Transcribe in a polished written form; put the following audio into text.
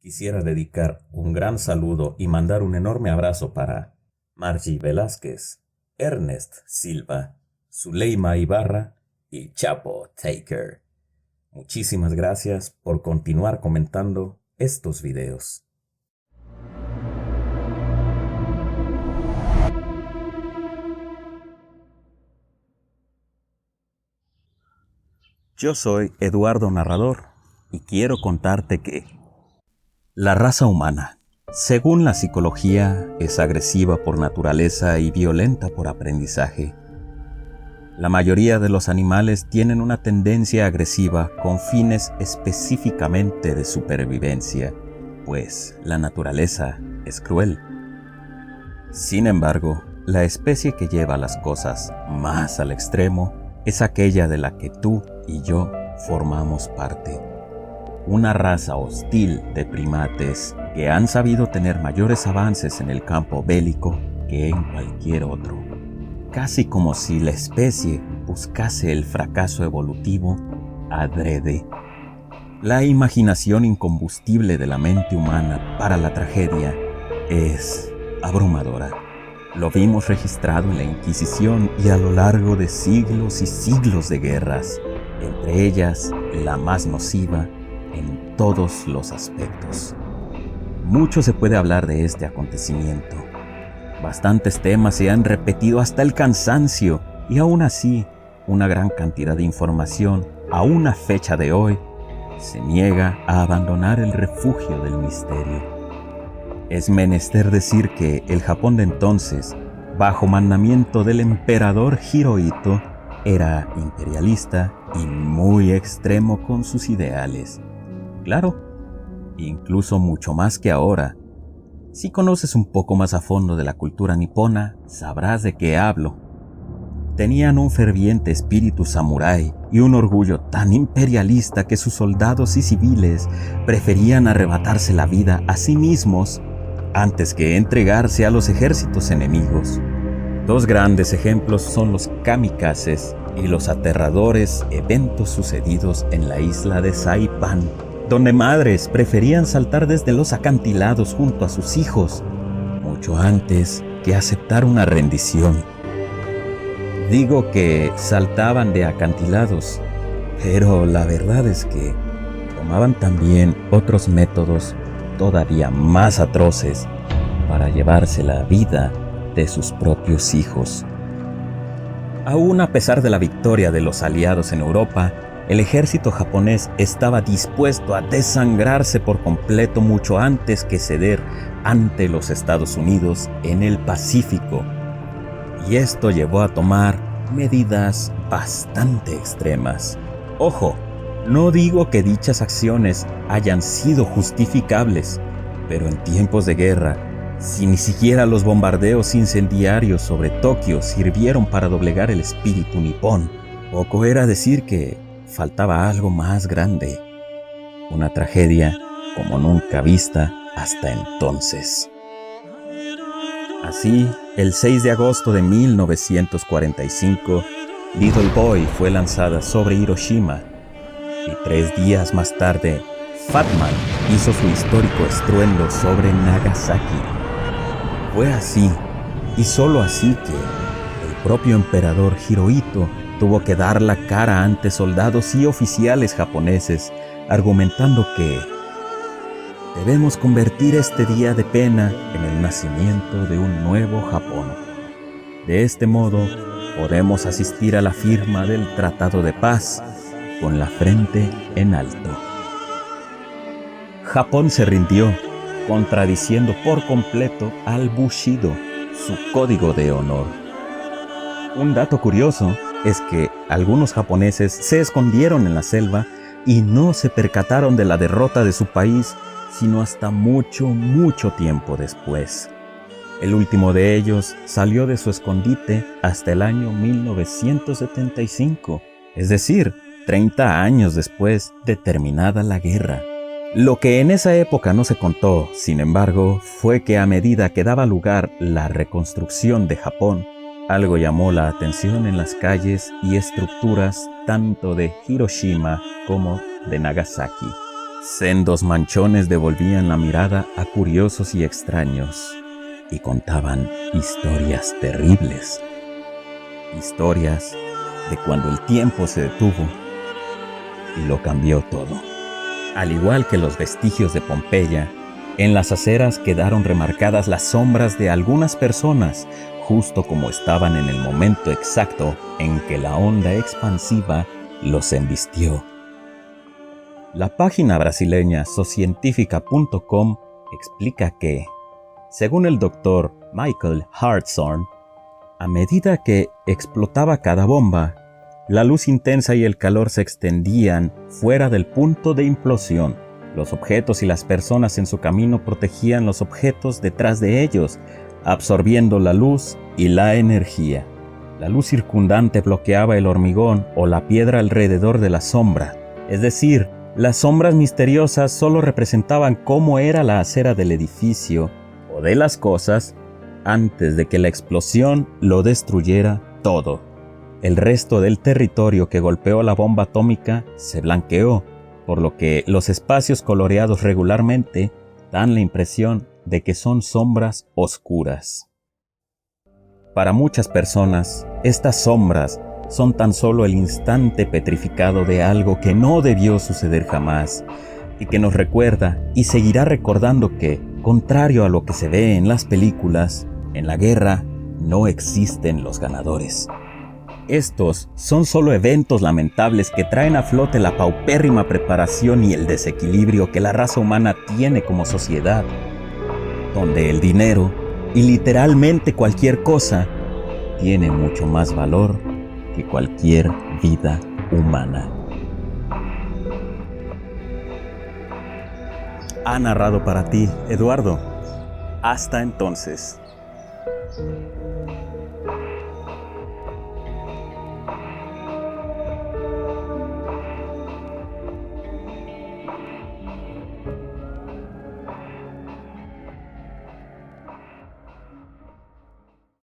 Quisiera dedicar un gran saludo y mandar un enorme abrazo para Margie Velázquez, Ernest Silva, Zuleima Ibarra y Chapo Taker. Muchísimas gracias por continuar comentando estos videos. Yo soy Eduardo Narrador y quiero contarte que la raza humana, según la psicología, es agresiva por naturaleza y violenta por aprendizaje. La mayoría de los animales tienen una tendencia agresiva con fines específicamente de supervivencia, pues la naturaleza es cruel. Sin embargo, la especie que lleva las cosas más al extremo es aquella de la que tú y yo formamos parte. Una raza hostil de primates que han sabido tener mayores avances en el campo bélico que en cualquier otro. Casi como si la especie buscase el fracaso evolutivo adrede. La imaginación incombustible de la mente humana para la tragedia es abrumadora. Lo vimos registrado en la Inquisición y a lo largo de siglos y siglos de guerras, entre ellas la más nociva en todos los aspectos. Mucho se puede hablar de este acontecimiento. Bastantes temas se han repetido hasta el cansancio y aún así, una gran cantidad de información, a una fecha de hoy, se niega a abandonar el refugio del misterio. Es menester decir que el Japón de entonces, bajo mandamiento del emperador Hirohito, era imperialista y muy extremo con sus ideales. Claro, incluso mucho más que ahora. Si conoces un poco más a fondo de la cultura nipona, sabrás de qué hablo. Tenían un ferviente espíritu samurái y un orgullo tan imperialista que sus soldados y civiles preferían arrebatarse la vida a sí mismos antes que entregarse a los ejércitos enemigos. Dos grandes ejemplos son los kamikazes y los aterradores eventos sucedidos en la isla de Saipan, donde madres preferían saltar desde los acantilados junto a sus hijos, mucho antes que aceptar una rendición. Digo que saltaban de acantilados, pero la verdad es que tomaban también otros métodos todavía más atroces para llevarse la vida de sus propios hijos. Aún a pesar de la victoria de los aliados en Europa, el ejército japonés estaba dispuesto a desangrarse por completo mucho antes que ceder ante los Estados Unidos en el Pacífico. Y esto llevó a tomar medidas bastante extremas. Ojo, no digo que dichas acciones hayan sido justificables, pero en tiempos de guerra, si ni siquiera los bombardeos incendiarios sobre Tokio sirvieron para doblegar el espíritu nipón, poco era decir que faltaba algo más grande, una tragedia como nunca vista hasta entonces. Así, el 6 de agosto de 1945, Little Boy fue lanzada sobre Hiroshima, y 3 días más tarde, Fat Man hizo su histórico estruendo sobre Nagasaki. Fue así, y solo así, que el propio emperador Hirohito tuvo que dar la cara ante soldados y oficiales japoneses, argumentando que debemos convertir este día de pena en el nacimiento de un nuevo Japón. De este modo, podemos asistir a la firma del Tratado de Paz con la frente en alto. Japón se rindió, contradiciendo por completo al Bushido, su código de honor. Un dato curioso es que algunos japoneses se escondieron en la selva y no se percataron de la derrota de su país sino hasta mucho tiempo después. El último de ellos salió de su escondite hasta el año 1975, es decir, 30 años después de terminada la guerra. Lo que en esa época no se contó, sin embargo, fue que a medida que daba lugar la reconstrucción de Japón, algo llamó la atención en las calles y estructuras tanto de Hiroshima como de Nagasaki. Sendos manchones devolvían la mirada a curiosos y extraños y contaban historias terribles. Historias de cuando el tiempo se detuvo y lo cambió todo. Al igual que los vestigios de Pompeya, en las aceras quedaron remarcadas las sombras de algunas personas, justo como estaban en el momento exacto en que la onda expansiva los embistió. La página brasileña socientifica.com explica que, según el doctor Michael Hartshorn, a medida que explotaba cada bomba, la luz intensa y el calor se extendían fuera del punto de implosión. Los objetos y las personas en su camino protegían los objetos detrás de ellos, absorbiendo la luz y la energía. La luz circundante bloqueaba el hormigón o la piedra alrededor de la sombra. Es decir, las sombras misteriosas solo representaban cómo era la acera del edificio o de las cosas antes de que la explosión lo destruyera todo. El resto del territorio que golpeó la bomba atómica se blanqueó, por lo que los espacios coloreados regularmente dan la impresión de que son sombras oscuras. Para muchas personas, estas sombras son tan solo el instante petrificado de algo que no debió suceder jamás y que nos recuerda y seguirá recordando que, contrario a lo que se ve en las películas, en la guerra no existen los ganadores. Estos son solo eventos lamentables que traen a flote la paupérrima preparación y el desequilibrio que la raza humana tiene como sociedad, donde el dinero y literalmente cualquier cosa tiene mucho más valor que cualquier vida humana. Ha narrado para ti, Eduardo. Hasta entonces.